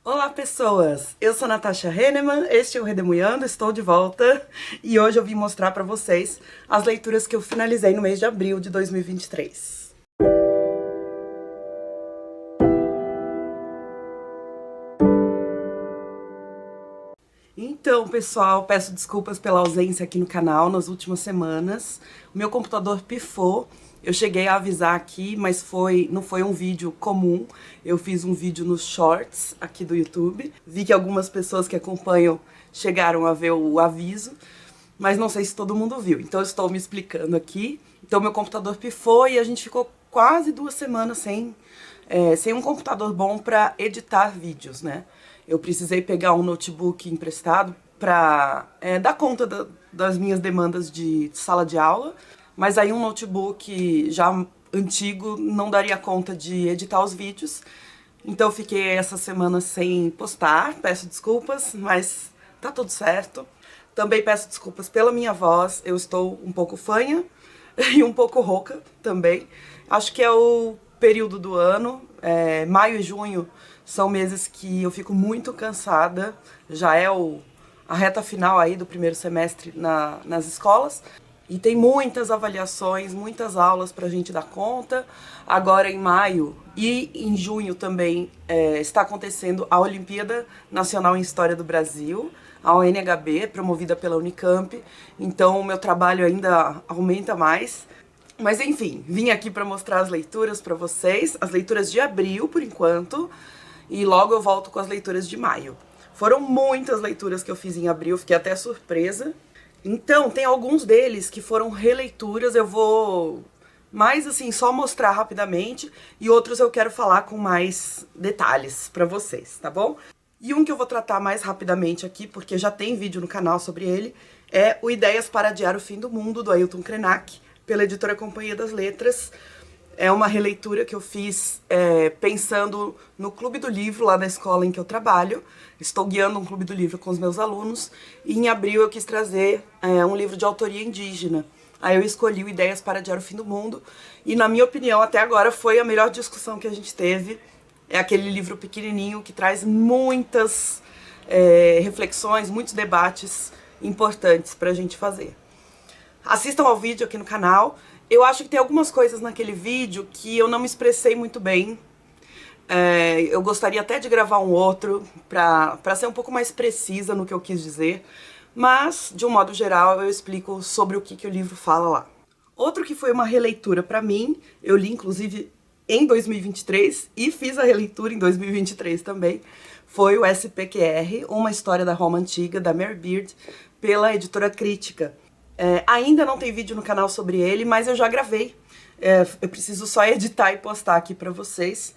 Olá pessoas, eu sou Natasha Henneman, este é o Redemoiando, estou de volta e hoje eu vim mostrar para vocês as leituras que eu finalizei no mês de abril de 2023. Então, pessoal, peço desculpas pela ausência aqui no canal nas últimas semanas. O meu computador pifou, eu cheguei a avisar aqui, mas não foi um vídeo comum. Eu fiz um vídeo nos shorts aqui do YouTube. Vi que algumas pessoas que acompanham chegaram a ver o aviso, mas não sei se todo mundo viu. Então, eu estou me explicando aqui. Então, meu computador pifou e a gente ficou quase 2 semanas sem um computador bom para editar vídeos, né? Eu precisei pegar um notebook emprestado para dar conta das minhas demandas de sala de aula, mas aí um notebook já antigo não daria conta de editar os vídeos, então eu fiquei essa semana sem postar, peço desculpas, mas tá tudo certo. Também peço desculpas pela minha voz, eu estou um pouco fanha e um pouco rouca também. Acho que é o período do ano, maio e junho são meses que eu fico muito cansada, já é a reta final aí do primeiro semestre nas escolas. E tem muitas avaliações, muitas aulas pra gente dar conta. Agora em maio e em junho também está acontecendo a Olimpíada Nacional em História do Brasil, a ONHB, promovida pela Unicamp. Então o meu trabalho ainda aumenta mais. Mas enfim, vim aqui para mostrar as leituras para vocês, as leituras de abril por enquanto, e logo eu volto com as leituras de maio. Foram muitas leituras que eu fiz em abril, fiquei até surpresa. Então, tem alguns deles que foram releituras, eu vou mais assim, só mostrar rapidamente, e outros eu quero falar com mais detalhes pra vocês, tá bom? E um que eu vou tratar mais rapidamente aqui, porque já tem vídeo no canal sobre ele, é o Ideias para Adiar o Fim do Mundo, do Ailton Krenak, pela editora Companhia das Letras. É uma releitura que eu fiz pensando no Clube do Livro, lá na escola em que eu trabalho. Estou guiando um Clube do Livro com os meus alunos. E em abril eu quis trazer um livro de autoria indígena. Aí eu escolhi o Ideias para Adiar o Fim do Mundo. E na minha opinião, até agora, foi a melhor discussão que a gente teve. É aquele livro pequenininho que traz muitas reflexões, muitos debates importantes pra gente fazer. Assistam ao vídeo aqui no canal. Eu acho que tem algumas coisas naquele vídeo que eu não me expressei muito bem. Eu gostaria até de gravar um outro pra ser um pouco mais precisa no que eu quis dizer. Mas, de um modo geral, eu explico sobre o que o livro fala lá. Outro que foi uma releitura pra mim, eu li inclusive em 2023 e fiz a releitura em 2023 também, foi o SPQR, Uma História da Roma Antiga, da Mary Beard, pela editora Crítica. Ainda não tem vídeo no canal sobre ele, mas eu já gravei. Eu preciso só editar e postar aqui pra vocês.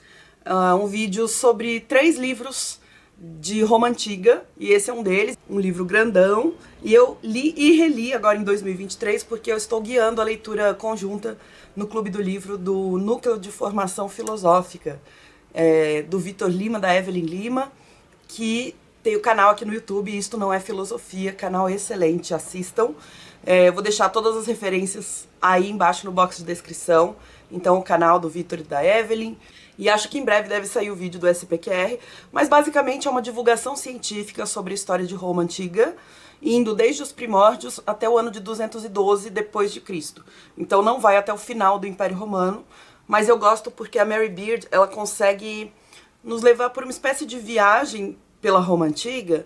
Um vídeo sobre 3 livros de Roma Antiga, e esse é um deles, um livro grandão. E eu li e reli agora em 2023, porque eu estou guiando a leitura conjunta no Clube do Livro do Núcleo de Formação Filosófica, do Vitor Lima, da Evelyn Lima, que tem o canal aqui no YouTube, Isto Não É Filosofia, canal excelente, assistam. Eu vou deixar todas as referências aí embaixo no box de descrição. Então o canal do Vitor e da Evelyn. E acho que em breve deve sair o vídeo do SPQR. Mas basicamente é uma divulgação científica sobre a história de Roma Antiga, indo desde os primórdios até o ano de 212 depois de Cristo. Então não vai até o final do Império Romano. Mas eu gosto porque a Mary Beard, ela consegue nos levar por uma espécie de viagem pela Roma Antiga,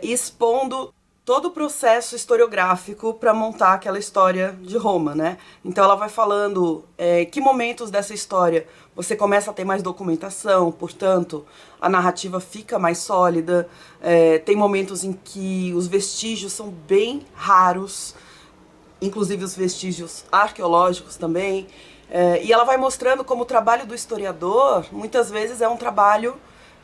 expondo todo o processo historiográfico para montar aquela história de Roma, né? Então ela vai falando que momentos dessa história você começa a ter mais documentação, portanto a narrativa fica mais sólida, tem momentos em que os vestígios são bem raros, inclusive os vestígios arqueológicos também, e ela vai mostrando como o trabalho do historiador muitas vezes é um trabalho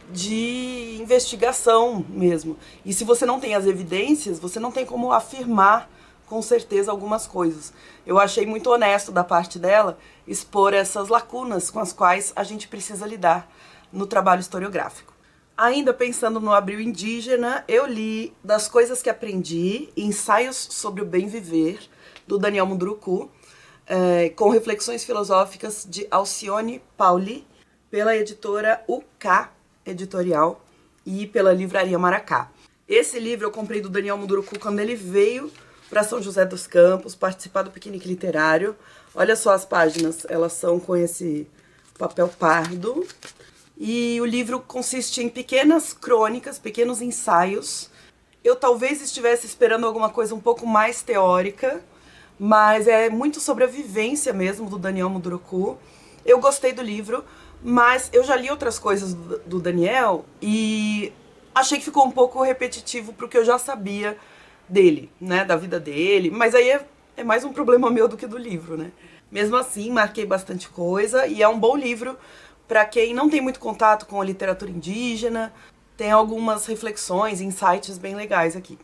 de investigação mesmo. E se você não tem as evidências, você não tem como afirmar com certeza algumas coisas. Eu achei muito honesto da parte dela expor essas lacunas com as quais a gente precisa lidar no trabalho historiográfico. Ainda pensando no Abril Indígena, eu li Das Coisas que Aprendi, Ensaios sobre o Bem Viver, do Daniel Munduruku, com reflexões filosóficas de Alcione Pauli, pela editora UK Editorial. e pela Livraria Maracá. Esse livro eu comprei do Daniel Munduruku quando ele veio para São José dos Campos participar do piquenique literário. Olha só as páginas, elas são com esse papel pardo. E o livro consiste em pequenas crônicas, pequenos ensaios. Eu talvez estivesse esperando alguma coisa um pouco mais teórica, mas é muito sobre a vivência mesmo do Daniel Munduruku. Eu gostei do livro, mas eu já li outras coisas do Daniel e achei que ficou um pouco repetitivo pro que eu já sabia dele, né, da vida dele, mas aí é mais um problema meu do que do livro, né. Mesmo assim, marquei bastante coisa e é um bom livro para quem não tem muito contato com a literatura indígena, tem algumas reflexões, insights bem legais aqui.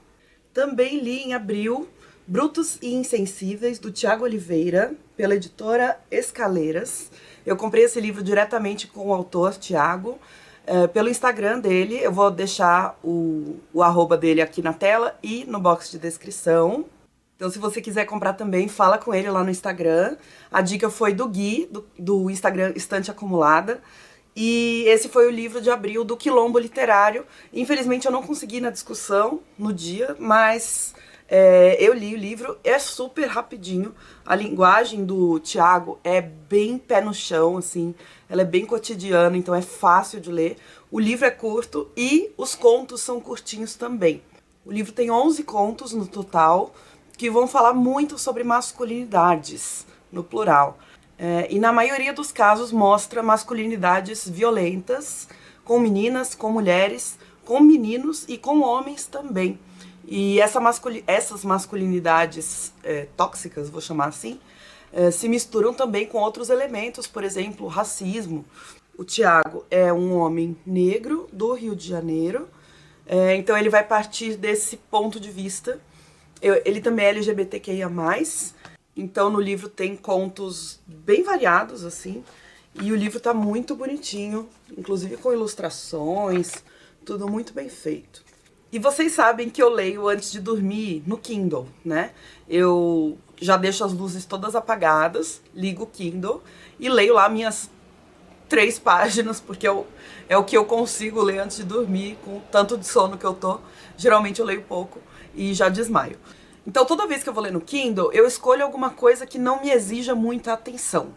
Também li em abril Brutos e Insensíveis, do Tiago Oliveira, pela editora Escaleiras. Eu comprei esse livro diretamente com o autor, Tiago, pelo Instagram dele. Eu vou deixar o arroba dele aqui na tela e no box de descrição. Então, se você quiser comprar também, fala com ele lá no Instagram. A dica foi do Gui, do Instagram Estante Acumulada. E esse foi o livro de abril do Quilombo Literário. Infelizmente, eu não consegui ir na discussão no dia, mas eu li o livro, é super rapidinho. A linguagem do Tiago é bem pé no chão, assim. Ela é bem cotidiana, então é fácil de ler. O livro é curto e os contos são curtinhos também. O livro tem 11 contos no total, que vão falar muito sobre masculinidades, no plural. E na maioria dos casos mostra masculinidades violentas, com meninas, com mulheres, com meninos e com homens também. E essas masculinidades tóxicas, vou chamar assim, se misturam também com outros elementos, por exemplo, o racismo. O Tiago é um homem negro do Rio de Janeiro, então ele vai partir desse ponto de vista. Ele também é LGBTQIA+, então no livro tem contos bem variados, assim, e o livro tá muito bonitinho, inclusive com ilustrações, tudo muito bem feito. E vocês sabem que eu leio antes de dormir no Kindle, né? Eu já deixo as luzes todas apagadas, ligo o Kindle e leio lá minhas 3 páginas, porque é o que eu consigo ler antes de dormir, com tanto de sono que eu tô. Geralmente eu leio pouco e já desmaio. Então toda vez que eu vou ler no Kindle, eu escolho alguma coisa que não me exija muita atenção.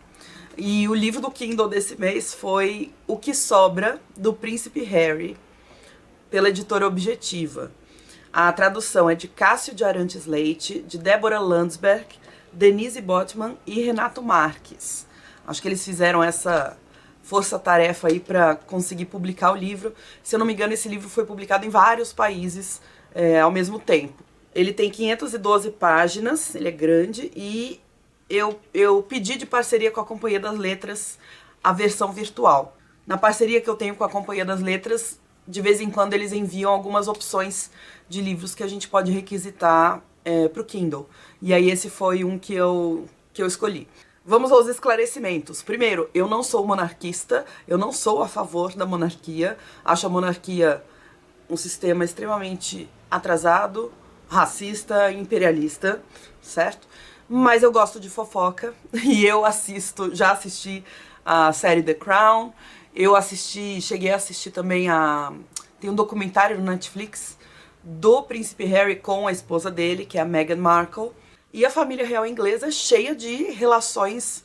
E o livro do Kindle desse mês foi O que Sobra, do Príncipe Harry, pela editora Objetiva. A tradução é de Cássio de Arantes Leite, de Débora Landsberg, Denise Botman e Renato Marques. Acho que eles fizeram essa força-tarefa aí para conseguir publicar o livro. Se eu não me engano, esse livro foi publicado em vários países ao mesmo tempo. Ele tem 512 páginas, ele é grande, e eu pedi de parceria com a Companhia das Letras a versão virtual. Na parceria que eu tenho com a Companhia das Letras, de vez em quando eles enviam algumas opções de livros que a gente pode requisitar para o Kindle. E aí esse foi um que eu escolhi. Vamos aos esclarecimentos. Primeiro, eu não sou monarquista, eu não sou a favor da monarquia. Acho a monarquia um sistema extremamente atrasado, racista, imperialista, certo? Mas eu gosto de fofoca e eu já assisti a série The Crown. Cheguei a assistir também tem um documentário no Netflix do Príncipe Harry com a esposa dele, que é a Meghan Markle. E a família real inglesa é cheia de relações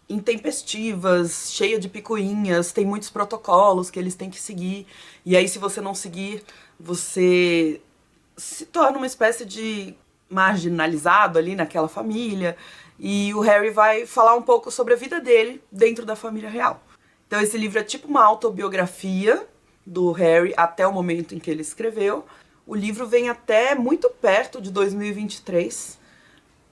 intempestivas, cheia de picuinhas, tem muitos protocolos que eles têm que seguir. E aí, se você não seguir, você se torna uma espécie de marginalizado ali naquela família. E o Harry vai falar um pouco sobre a vida dele dentro da família real. Então esse livro é tipo uma autobiografia do Harry até o momento em que ele escreveu. O livro vem até muito perto de 2023.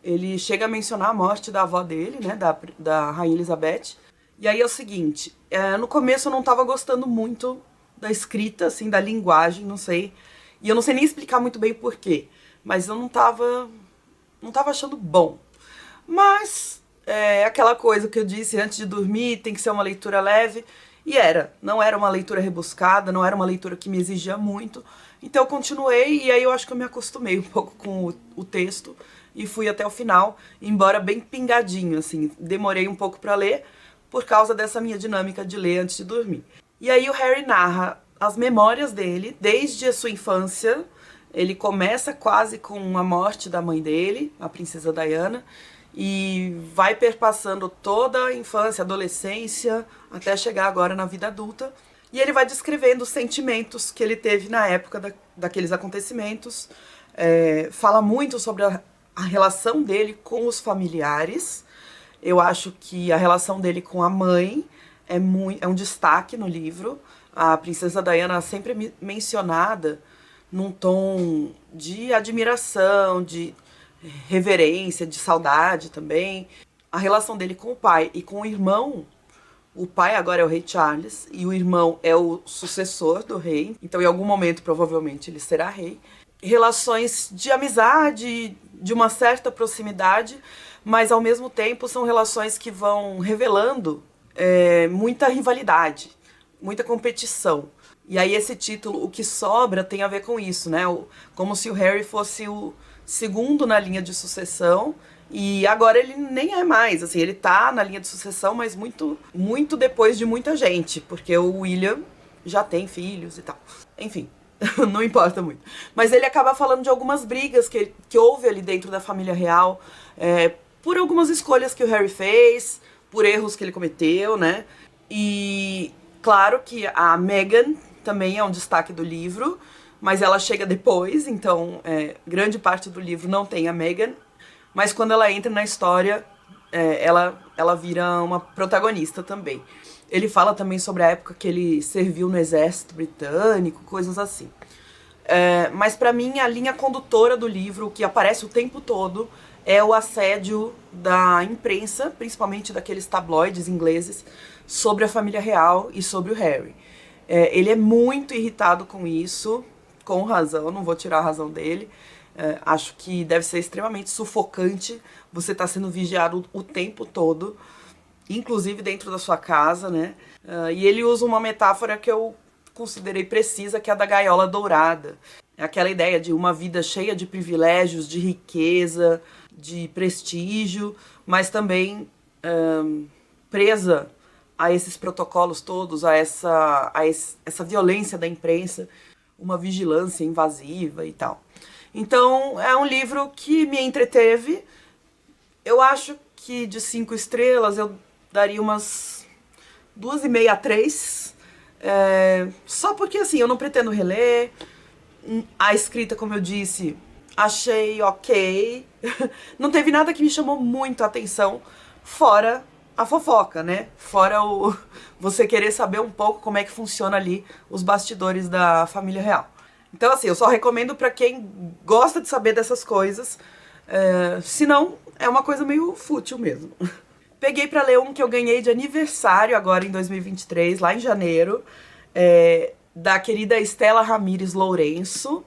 Ele chega a mencionar a morte da avó dele, né, da Rainha Elizabeth. E aí é o seguinte, no começo eu não tava gostando muito da escrita, assim, da linguagem, não sei. E eu não sei nem explicar muito bem por quê. Mas eu não tava achando bom. Mas aquela coisa que eu disse antes de dormir, tem que ser uma leitura leve. E não era uma leitura rebuscada, não era uma leitura que me exigia muito. Então eu continuei e aí eu acho que eu me acostumei um pouco com o texto e fui até o final, embora bem pingadinho, assim. Demorei um pouco pra ler por causa dessa minha dinâmica de ler antes de dormir. E aí o Harry narra as memórias dele, desde a sua infância. Ele começa quase com a morte da mãe dele, a princesa Diana, e vai perpassando toda a infância, adolescência, até chegar agora na vida adulta. E ele vai descrevendo os sentimentos que ele teve na época daqueles acontecimentos. Fala muito sobre a relação dele com os familiares. Eu acho que a relação dele com a mãe é um destaque no livro. A princesa Diana é sempre mencionada num tom de admiração, de reverência, de saudade também. A relação dele com o pai e com o irmão. O pai agora é o rei Charles e o irmão é o sucessor do rei. Então, em algum momento, provavelmente, ele será rei. Relações de amizade, de uma certa proximidade, mas ao mesmo tempo são relações que vão revelando muita rivalidade, muita competição. E aí esse título, O que Sobra, tem a ver com isso, né? Como se o Harry fosse o segundo na linha de sucessão, e agora ele nem é mais, assim, ele tá na linha de sucessão, mas muito, muito depois de muita gente, porque o William já tem filhos e tal. Enfim, não importa muito. Mas ele acaba falando de algumas brigas que houve ali dentro da família real, por algumas escolhas que o Harry fez, por erros que ele cometeu, né? E claro que a Meghan também é um destaque do livro, mas ela chega depois, então grande parte do livro não tem a Meghan, mas quando ela entra na história, ela vira uma protagonista também. Ele fala também sobre a época que ele serviu no exército britânico, coisas assim. Mas pra mim, a linha condutora do livro, que aparece o tempo todo, é o assédio da imprensa, principalmente daqueles tabloides ingleses, sobre a família real e sobre o Harry. Ele é muito irritado com isso, com razão, não vou tirar a razão dele. Acho que deve ser extremamente sufocante você estar sendo vigiado o tempo todo, inclusive dentro da sua casa, né? E ele usa uma metáfora que eu considerei precisa, que é a da gaiola dourada. É aquela ideia de uma vida cheia de privilégios, de riqueza, de prestígio, mas também presa a esses protocolos todos, a essa violência da imprensa, uma vigilância invasiva e tal. Então, é um livro que me entreteve. Eu acho que de 5 estrelas eu daria umas 2,5 a 3. Só porque, assim, eu não pretendo reler. A escrita, como eu disse, achei ok. Não teve nada que me chamou muito a atenção, fora a fofoca, né? Fora você querer saber um pouco como é que funciona ali os bastidores da família real. Então, assim, eu só recomendo pra quem gosta de saber dessas coisas. Se não, é uma coisa meio fútil mesmo. Peguei pra ler um que eu ganhei de aniversário agora em 2023, lá em janeiro, da querida Estela Ramírez Lourenço.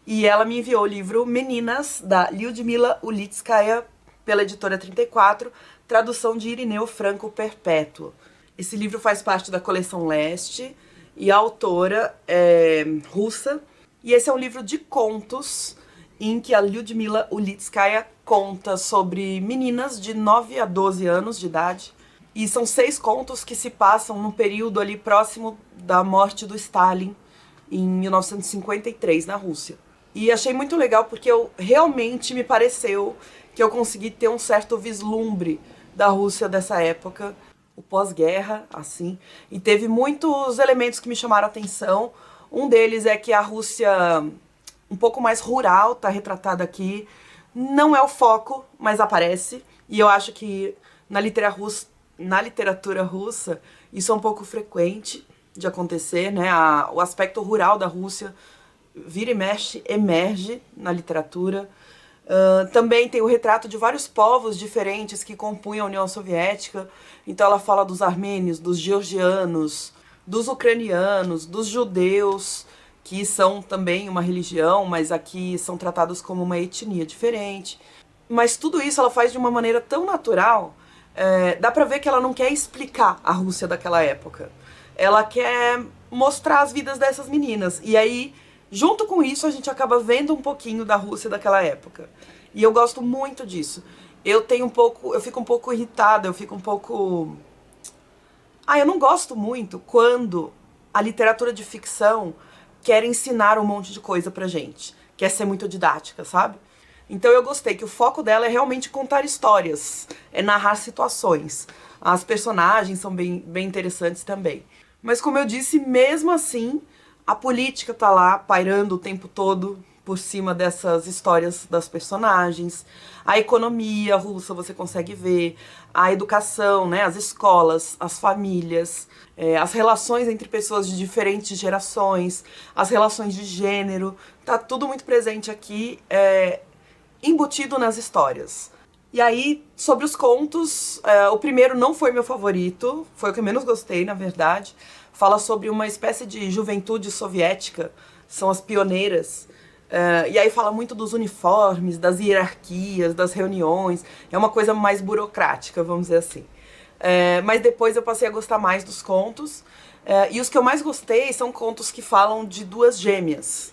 E ela me enviou o livro Meninas, da Lyudmila Ulitskaya, pela editora 34, tradução de Irineu Franco Perpétuo. Esse livro faz parte da coleção Leste e a autora é russa. E esse é um livro de contos em que a Lyudmila Ulitskaya conta sobre meninas de 9 a 12 anos de idade. E são 6 contos que se passam num período ali próximo da morte do Stalin, em 1953, na Rússia. E achei muito legal porque realmente me pareceu que eu consegui ter um certo vislumbre da Rússia dessa época, o pós-guerra, assim. E teve muitos elementos que me chamaram a atenção. Um deles é que a Rússia, um pouco mais rural, tá retratada aqui. Não é o foco, mas aparece. E eu acho que na literatura russa isso é um pouco frequente de acontecer, né? O aspecto rural da Rússia vira e mexe, emerge na literatura. Também tem o retrato de vários povos diferentes que compunham a União Soviética. Então ela fala dos armênios, dos georgianos, dos ucranianos, dos judeus, que são também uma religião, mas aqui são tratados como uma etnia diferente. Mas tudo isso ela faz de uma maneira tão natural, dá pra ver que ela não quer explicar a Rússia daquela época. Ela quer mostrar as vidas dessas meninas. E aí, junto com isso, a gente acaba vendo um pouquinho da Rússia daquela época. E eu gosto muito disso. Eu fico um pouco irritada, eu fico um pouco... eu não gosto muito quando a literatura de ficção quer ensinar um monte de coisa pra gente, quer ser muito didática, sabe? Então eu gostei que o foco dela é realmente contar histórias, é narrar situações. As personagens são bem interessantes também. Mas como eu disse, mesmo assim, a política tá lá pairando o tempo todo por cima dessas histórias das personagens. A economia russa você consegue ver, a educação, né, as escolas, as famílias, as relações entre pessoas de diferentes gerações, as relações de gênero, tá tudo muito presente aqui, embutido nas histórias. E aí, sobre os contos, o primeiro não foi meu favorito, foi o que eu menos gostei, na verdade. Fala sobre uma espécie de juventude soviética, são as pioneiras. E aí fala muito dos uniformes, das hierarquias, das reuniões. É uma coisa mais burocrática, vamos dizer assim. Mas depois eu passei a gostar mais dos contos. E os que eu mais gostei são contos que falam de duas gêmeas.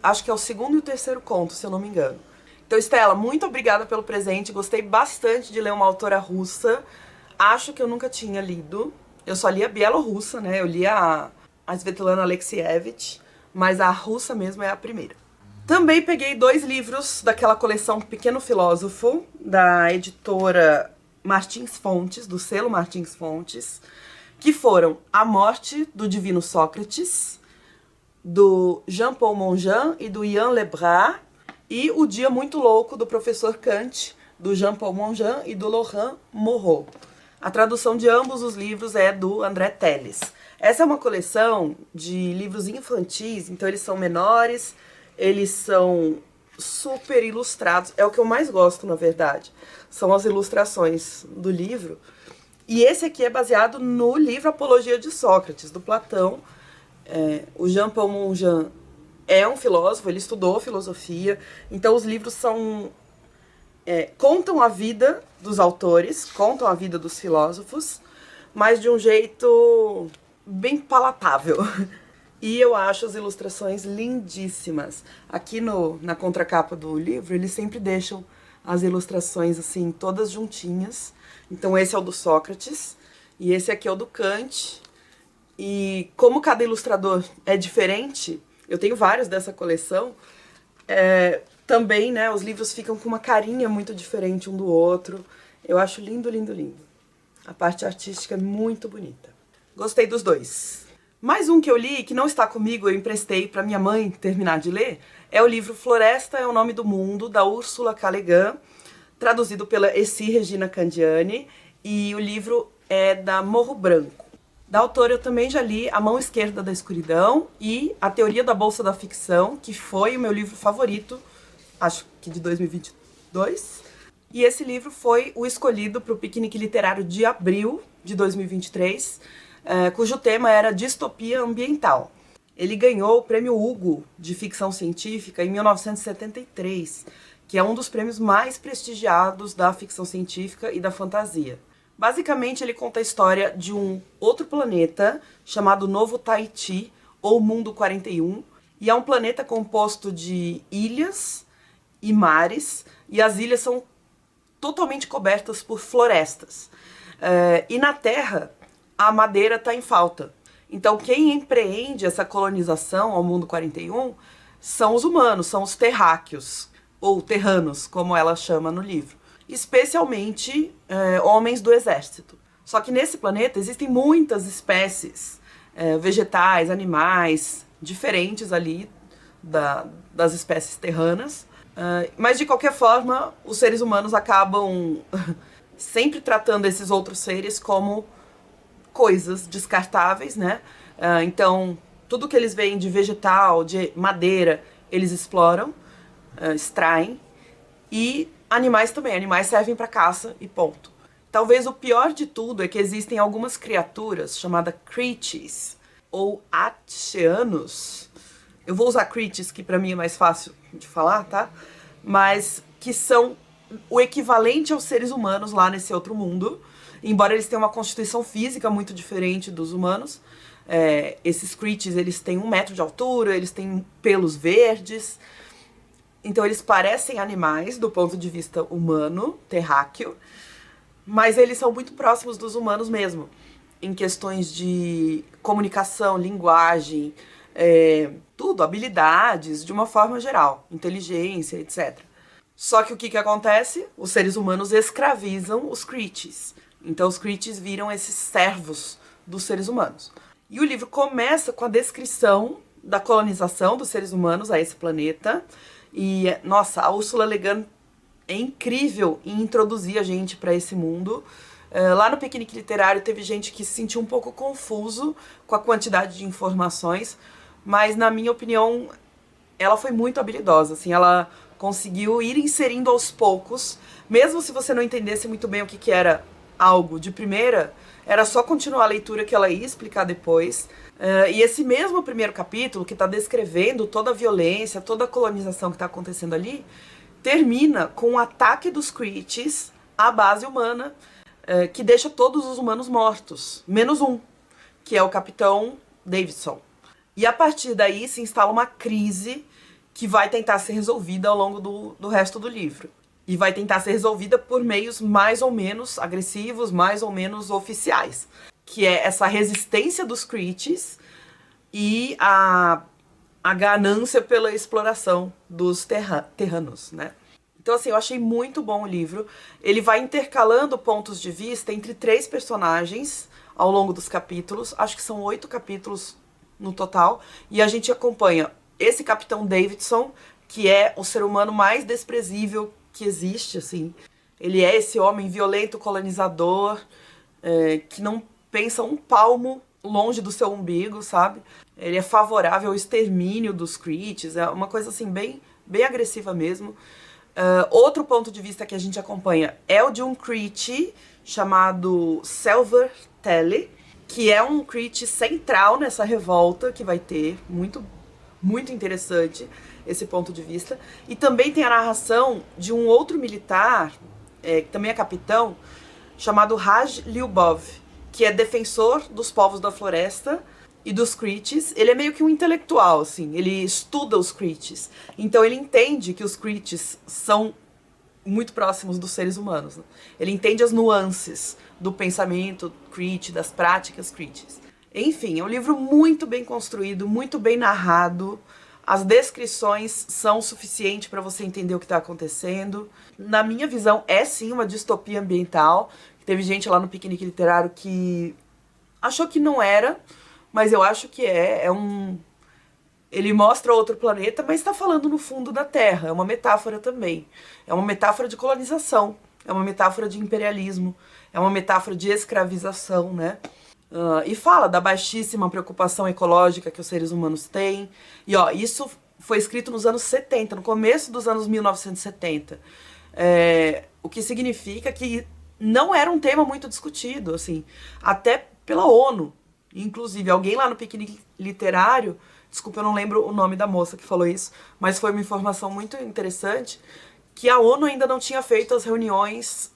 Acho que é o segundo e o terceiro conto, se eu não me engano. Então, Estela, muito obrigada pelo presente. Gostei bastante de ler uma autora russa. Acho que eu nunca tinha lido. Eu só li a bielorrussa, né? Eu li a Svetlana Alexievich, mas a russa mesmo é a primeira. Também peguei 2 livros daquela coleção Pequeno Filósofo, da editora Martins Fontes, do selo Martins Fontes, que foram A Morte do Divino Sócrates, do Jean-Paul Monjan e do Ian Lebras, e O Dia Muito Louco, do Professor Kant, do Jean-Paul Monjan e do Laurent Moreau. A tradução de ambos os livros é do André Teles. Essa é uma coleção de livros infantis, então eles são menores, eles são super ilustrados. É o que eu mais gosto, na verdade. São as ilustrações do livro. E esse aqui é baseado no livro Apologia de Sócrates, do Platão. O Jean-Paul Monjan é um filósofo, ele estudou filosofia, então os livros contam a vida dos autores, contam a vida dos filósofos, mas de um jeito bem palatável. E eu acho as ilustrações lindíssimas. Aqui na contracapa do livro, eles sempre deixam as ilustrações assim, todas juntinhas. Então esse é o do Sócrates, e esse aqui é o do Kant. E como cada ilustrador é diferente, eu tenho vários dessa coleção, também, né, os livros ficam com uma carinha muito diferente um do outro. Eu acho lindo, lindo, lindo. A parte artística é muito bonita. Gostei dos 2. Mais um que eu li, que não está comigo, eu emprestei para minha mãe terminar de ler, é o livro Floresta é o Nome do Mundo, da Úrsula K. Le Guin, traduzido pela Essi Regina Candiani, e o livro é da Morro Branco. Da autora eu também já li A Mão Esquerda da Escuridão e A Teoria da Bolsa da Ficção, que foi o meu livro favorito, acho que de 2022. E esse livro foi o escolhido para o Piquenique Literário de abril de 2023, cujo tema era Distopia Ambiental. Ele ganhou o Prêmio Hugo de Ficção Científica em 1973, que é um dos prêmios mais prestigiados da ficção científica e da fantasia. Basicamente, ele conta a história de um outro planeta chamado Novo Tahiti, ou Mundo 41, e é um planeta composto de ilhas e mares, e as ilhas são totalmente cobertas por florestas. E na Terra, a madeira está em falta. Então, quem empreende essa colonização ao Mundo 41 são os humanos, são os terráqueos, ou terranos, como ela chama no livro. Especialmente homens do exército. Só que nesse planeta existem muitas espécies vegetais, animais, diferentes ali das espécies terranas. Mas de qualquer forma, os seres humanos acabam sempre tratando esses outros seres como coisas descartáveis, né? Então, tudo que eles veem de vegetal, de madeira, eles exploram, extraem. E animais também, animais servem para caça e ponto. Talvez o pior de tudo é que existem algumas criaturas chamadas Creatures, ou Atcheanos. Eu vou usar Creatures, que pra mim é mais fácil de falar, tá? Mas que são o equivalente aos seres humanos lá nesse outro mundo. Embora eles tenham uma constituição física muito diferente dos humanos. Esses Creatures, eles têm 1 metro de altura, eles têm pelos verdes. Então eles parecem animais do ponto de vista humano, terráqueo, mas eles são muito próximos dos humanos mesmo. em questões de comunicação, linguagem, tudo, habilidades, de uma forma geral, inteligência, etc. Só que o que acontece? Os seres humanos escravizam os Creeties. Então os Creeties viram esses servos dos seres humanos. E o livro começa com a descrição da colonização dos seres humanos a esse planeta. E, nossa, a Ursula Le Guin é incrível em introduzir a gente para esse mundo. Lá no Piquenique Literário teve gente que se sentiu um pouco confuso com a quantidade de informações, mas na minha opinião ela foi muito habilidosa, assim, ela conseguiu ir inserindo aos poucos, mesmo se você não entendesse muito bem o que era algo de primeira, era só continuar a leitura que ela ia explicar depois. E esse mesmo primeiro capítulo, que está descrevendo toda a violência, toda a colonização que está acontecendo ali, termina com o ataque dos Creeties à base humana, que deixa todos os humanos mortos, menos um, que é o Capitão Davidson. E a partir daí se instala uma crise que vai tentar ser resolvida ao longo do resto do livro. E vai tentar ser resolvida por meios mais ou menos agressivos, mais ou menos oficiais. Que é essa resistência dos Creeties e a ganância pela exploração dos terranos, né? Então, assim, eu achei muito bom o livro. Ele vai intercalando pontos de vista entre 3 personagens ao longo dos capítulos. Acho que são 8 capítulos no total. E a gente acompanha esse Capitão Davidson, que é o ser humano mais desprezível que existe, assim. Ele é esse homem violento, colonizador, que não pensa um palmo longe do seu umbigo, sabe? Ele é favorável ao extermínio dos Creeties, é uma coisa, assim, bem agressiva mesmo. Outro ponto de vista que a gente acompanha é o de um Creetie chamado Selver Telle, que é um Creetie central nessa revolta que vai ter, muito interessante esse ponto de vista. E também tem a narração de um outro militar, que também é capitão, chamado Raj Lyubov, que é defensor dos povos da floresta e dos Creeties. Ele é meio que um intelectual, assim, ele estuda os Creeties. Então ele entende que os Creeties são muito próximos dos seres humanos, né? Ele entende as nuances do pensamento Creetie, das práticas Creeties. Enfim, é um livro muito bem construído, muito bem narrado. As descrições são suficientes para você entender o que está acontecendo. Na minha visão, é sim uma distopia ambiental. Teve gente lá no Piquenique Literário que achou que não era, mas eu acho que é. Ele mostra outro planeta, mas está falando no fundo da Terra. É uma metáfora também. É uma metáfora de colonização. É uma metáfora de imperialismo. É uma metáfora de escravização, né? E fala da baixíssima preocupação ecológica que os seres humanos têm. E ó, isso foi escrito nos anos 70, no começo dos anos 1970. O que significa que não era um tema muito discutido, assim, até pela ONU. Inclusive, alguém lá no Piquenique Literário, desculpa, eu não lembro o nome da moça que falou isso, mas foi uma informação muito interessante, que a ONU ainda não tinha feito as reuniões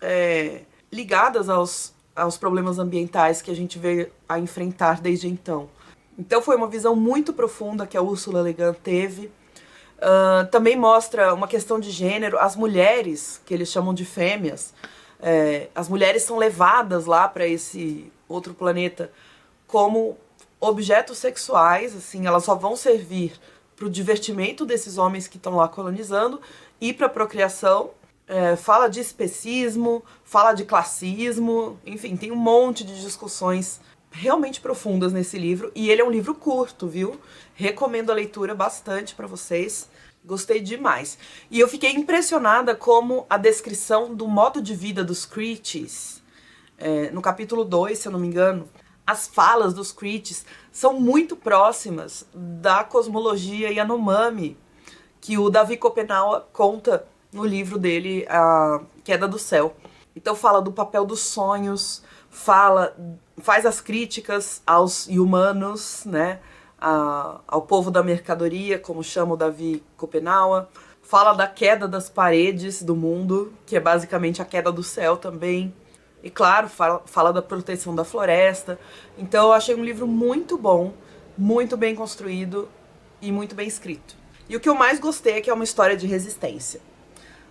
ligadas aos problemas ambientais que a gente veio a enfrentar desde então. Então foi uma visão muito profunda que a Ursula Le Guin teve. Também mostra uma questão de gênero. As mulheres, que eles chamam de fêmeas, as mulheres são levadas lá para esse outro planeta como objetos sexuais, assim, elas só vão servir para o divertimento desses homens que estão lá colonizando e para a procriação. Fala de especismo, fala de classismo, enfim, tem um monte de discussões realmente profundas nesse livro. E ele é um livro curto, viu? Recomendo a leitura bastante para vocês. Gostei demais. E eu fiquei impressionada como a descrição do modo de vida dos Creeties, no capítulo 2, se eu não me engano, as falas dos Creeties são muito próximas da cosmologia Yanomami, que o Davi Copenaua conta no livro dele, A Queda do Céu. Então fala do papel dos sonhos, faz as críticas aos humanos, né, ao povo da mercadoria, como chama o Davi Copenaua. Fala da queda das paredes do mundo, que é basicamente a queda do céu também. E claro, fala da proteção da floresta. Então eu achei um livro muito bom, muito bem construído e muito bem escrito. E o que eu mais gostei é que é uma história de resistência.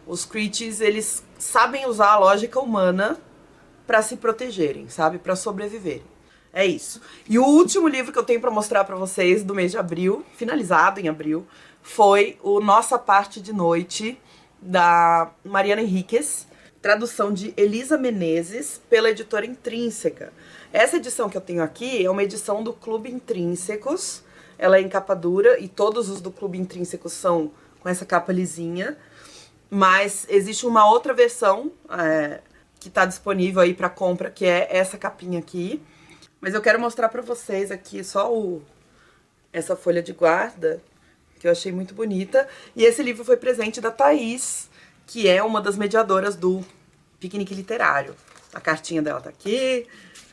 Os Creeties, eles sabem usar a lógica humana para se protegerem, sabe? Para sobreviverem. É isso. E o último livro que eu tenho pra mostrar pra vocês do mês de abril, finalizado em abril, foi o Nossa Parte de Noite, da Mariana Henriquez, tradução de Elisa Menezes, pela editora Intrínseca. Essa edição que eu tenho aqui é uma edição do Clube Intrínsecos, ela é em capa dura e todos os do Clube Intrínsecos são com essa capa lisinha, mas existe uma outra versão que tá disponível aí pra compra, que é essa capinha aqui. Mas eu quero mostrar pra vocês aqui só essa folha de guarda, que eu achei muito bonita. E esse livro foi presente da Thaís, que é uma das mediadoras do Piquenique Literário. A cartinha dela tá aqui,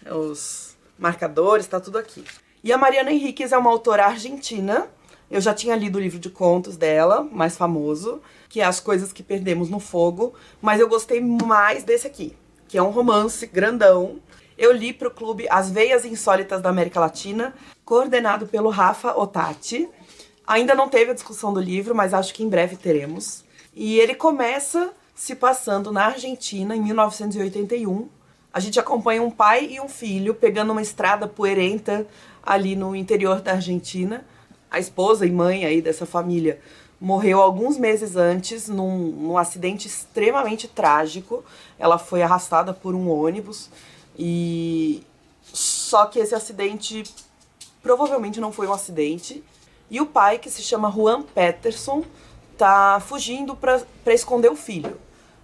os marcadores, tá tudo aqui. E a Mariana Henriquez é uma autora argentina. Eu já tinha lido o livro de contos dela, mais famoso, que é As Coisas que Perdemos no Fogo, mas eu gostei mais desse aqui, que é um romance grandão. Eu li para o clube As Veias Insólitas da América Latina, coordenado pelo Rafa Otati. Ainda não teve a discussão do livro, mas acho que em breve teremos. E ele começa se passando na Argentina, em 1981. A gente acompanha um pai e um filho pegando uma estrada poeirenta ali no interior da Argentina. A esposa e mãe aí dessa família morreu alguns meses antes num acidente extremamente trágico. Ela foi arrastada por um ônibus. E só que esse acidente provavelmente não foi um acidente. E o pai, que se chama Juan Peterson, tá fugindo pra esconder o filho,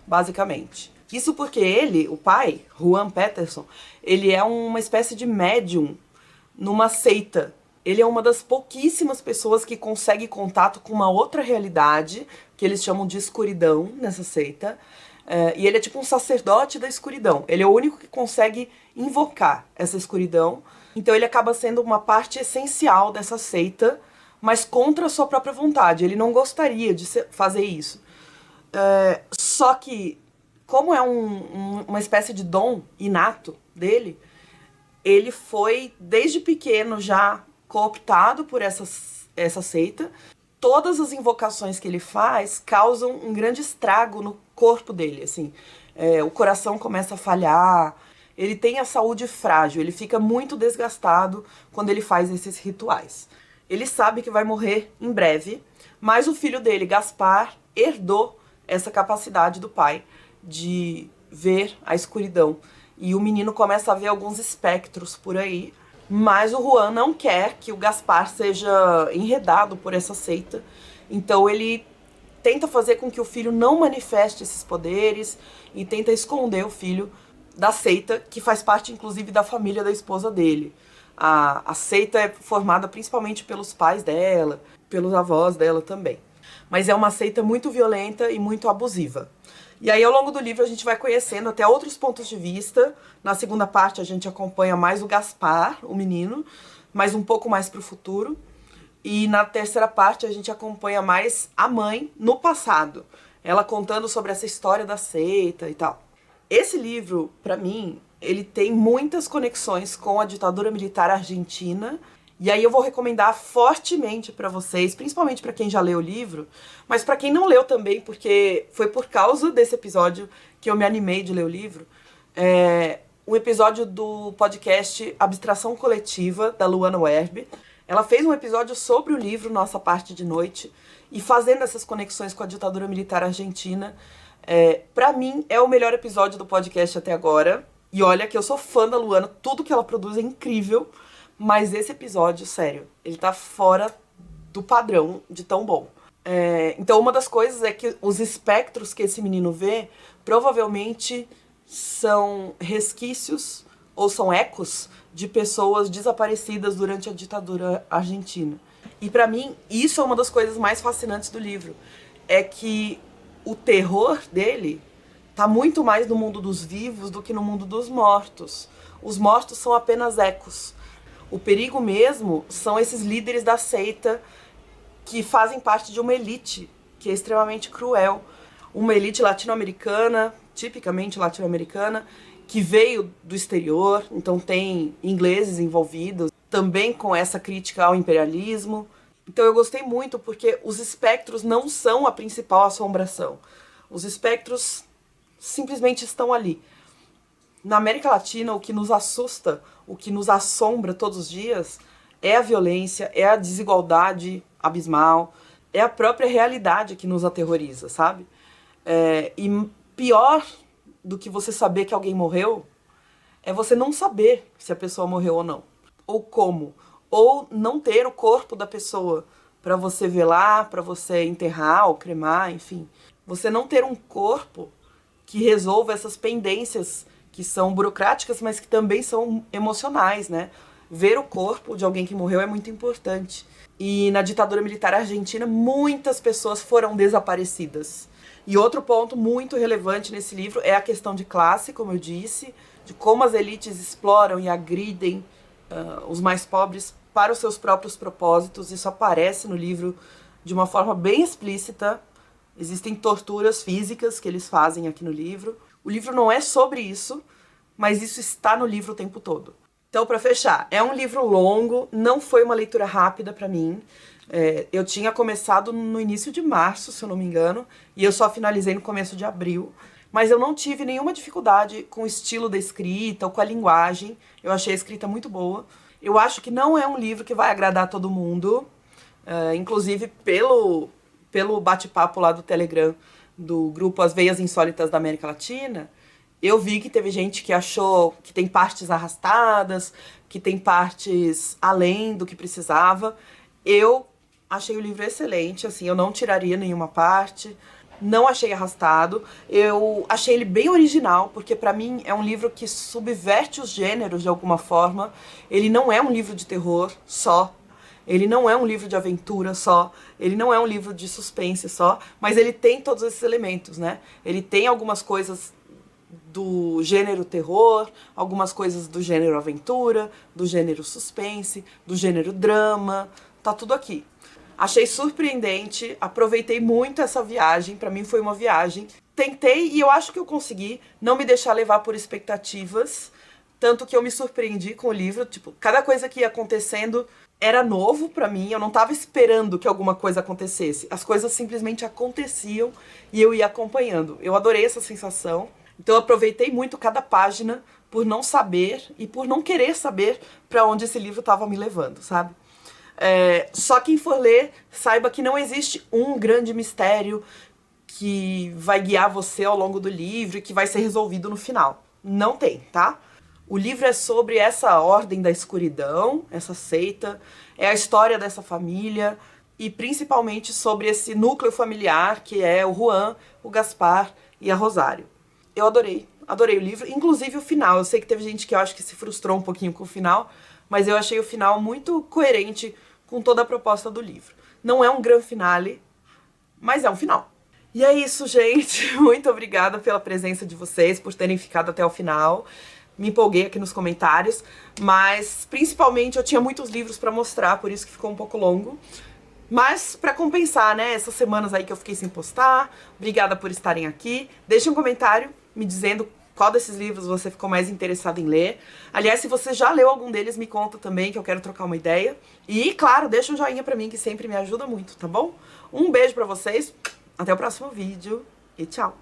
basicamente. Isso porque ele, o pai, Juan Peterson, ele é uma espécie de médium numa seita. Ele é uma das pouquíssimas pessoas que consegue contato com uma outra realidade, que eles chamam de escuridão nessa seita. E ele é tipo um sacerdote da escuridão. Ele é o único que consegue invocar essa escuridão. Então ele acaba sendo uma parte essencial dessa seita, mas contra a sua própria vontade. Ele não gostaria de fazer isso. Só que, como é uma espécie de dom inato dele, ele foi, desde pequeno, já cooptado por essa seita. Todas as invocações que ele faz causam um grande estrago no corpo dele, assim. O coração começa a falhar, ele tem a saúde frágil, ele fica muito desgastado quando ele faz esses rituais. Ele sabe que vai morrer em breve, mas o filho dele, Gaspar, herdou essa capacidade do pai de ver a escuridão. E o menino começa a ver alguns espectros por aí, mas o Juan não quer que o Gaspar seja enredado por essa seita. Então ele tenta fazer com que o filho não manifeste esses poderes e tenta esconder o filho da seita, que faz parte inclusive da família da esposa dele. A seita é formada principalmente pelos pais dela, pelos avós dela também. Mas é uma seita muito violenta e muito abusiva. E aí, ao longo do livro, a gente vai conhecendo até outros pontos de vista. Na segunda parte, a gente acompanha mais o Gaspar, o menino, mas um pouco mais pro futuro. E na terceira parte, a gente acompanha mais a mãe no passado. Ela contando sobre essa história da seita e tal. Esse livro, pra mim, ele tem muitas conexões com a ditadura militar argentina. E aí eu vou recomendar fortemente pra vocês, principalmente pra quem já leu o livro, mas pra quem não leu também, porque foi por causa desse episódio que eu me animei de ler o livro. Um episódio do podcast Abstração Coletiva, da Luana Werb. Ela fez um episódio sobre o livro Nossa Parte de Noite, e fazendo essas conexões com a ditadura militar argentina, pra mim é o melhor episódio do podcast até agora. E olha que eu sou fã da Luana, tudo que ela produz é incrível. Mas esse episódio, sério, ele tá fora do padrão de tão bom. Então uma das coisas é que os espectros que esse menino vê provavelmente são resquícios ou são ecos de pessoas desaparecidas durante a ditadura argentina. E pra mim, isso é uma das coisas mais fascinantes do livro. É que o terror dele tá muito mais no mundo dos vivos do que no mundo dos mortos. Os mortos são apenas ecos. O perigo mesmo são esses líderes da seita que fazem parte de uma elite que é extremamente cruel. Uma elite latino-americana, tipicamente latino-americana, que veio do exterior, então tem ingleses envolvidos, também com essa crítica ao imperialismo. Então eu gostei muito porque os espectros não são a principal assombração. Os espectros simplesmente estão ali. Na América Latina, o que nos assusta, o que nos assombra todos os dias é a violência, é a desigualdade abismal, é a própria realidade que nos aterroriza, sabe? E pior do que você saber que alguém morreu é você não saber se a pessoa morreu ou não, ou como, ou não ter o corpo da pessoa para você velar, para você enterrar ou cremar, enfim. Você não ter um corpo que resolva essas pendências que são burocráticas, mas que também são emocionais, né? Ver o corpo de alguém que morreu é muito importante. E na ditadura militar argentina, muitas pessoas foram desaparecidas. E outro ponto muito relevante nesse livro é a questão de classe, como eu disse, de como as elites exploram e agridem os mais pobres para os seus próprios propósitos. Isso aparece no livro de uma forma bem explícita. Existem torturas físicas que eles fazem aqui no livro. O livro não é sobre isso, mas isso está no livro o tempo todo. Então, para fechar, é um livro longo, não foi uma leitura rápida para mim. Eu tinha começado no início de março, se eu não me engano, e eu só finalizei no começo de abril. Mas eu não tive nenhuma dificuldade com o estilo da escrita ou com a linguagem. Eu achei a escrita muito boa. Eu acho que não é um livro que vai agradar todo mundo. Inclusive, pelo bate-papo lá do Telegram, do grupo As Veias Insólitas da América Latina, eu vi que teve gente que achou que tem partes arrastadas, que tem partes além do que precisava. Eu achei o livro excelente, assim, eu não tiraria nenhuma parte, não achei arrastado. Eu achei ele bem original, porque pra mim é um livro que subverte os gêneros de alguma forma. Ele não é um livro de terror só, ele não é um livro de aventura só, ele não é um livro de suspense só, mas ele tem todos esses elementos, né? Ele tem algumas coisas do gênero terror, algumas coisas do gênero aventura, do gênero suspense, do gênero drama, tá tudo aqui. Achei surpreendente, aproveitei muito essa viagem, pra mim foi uma viagem. Tentei, e eu acho que eu consegui, não me deixar levar por expectativas, tanto que eu me surpreendi com o livro, tipo, cada coisa que ia acontecendo era novo pra mim, eu não tava esperando que alguma coisa acontecesse. As coisas simplesmente aconteciam e eu ia acompanhando. Eu adorei essa sensação. Então eu aproveitei muito cada página por não saber e por não querer saber pra onde esse livro tava me levando, sabe? Só quem for ler, saiba que não existe um grande mistério que vai guiar você ao longo do livro e que vai ser resolvido no final. Não tem, tá? O livro é sobre essa ordem da escuridão, essa seita, é a história dessa família e principalmente sobre esse núcleo familiar que é o Juan, o Gaspar e a Rosário. Eu adorei o livro, inclusive o final. Eu sei que teve gente que eu acho que se frustrou um pouquinho com o final, mas eu achei o final muito coerente com toda a proposta do livro. Não é um grande finale, mas é um final. E é isso, gente. Muito obrigada pela presença de vocês, por terem ficado até o final. Me empolguei aqui nos comentários, mas principalmente eu tinha muitos livros pra mostrar, por isso que ficou um pouco longo. Mas pra compensar, né, essas semanas aí que eu fiquei sem postar, obrigada por estarem aqui. Deixe um comentário me dizendo qual desses livros você ficou mais interessado em ler. Aliás, se você já leu algum deles, me conta também, que eu quero trocar uma ideia. E, claro, deixa um joinha pra mim, que sempre me ajuda muito, tá bom? Um beijo pra vocês, até o próximo vídeo e tchau!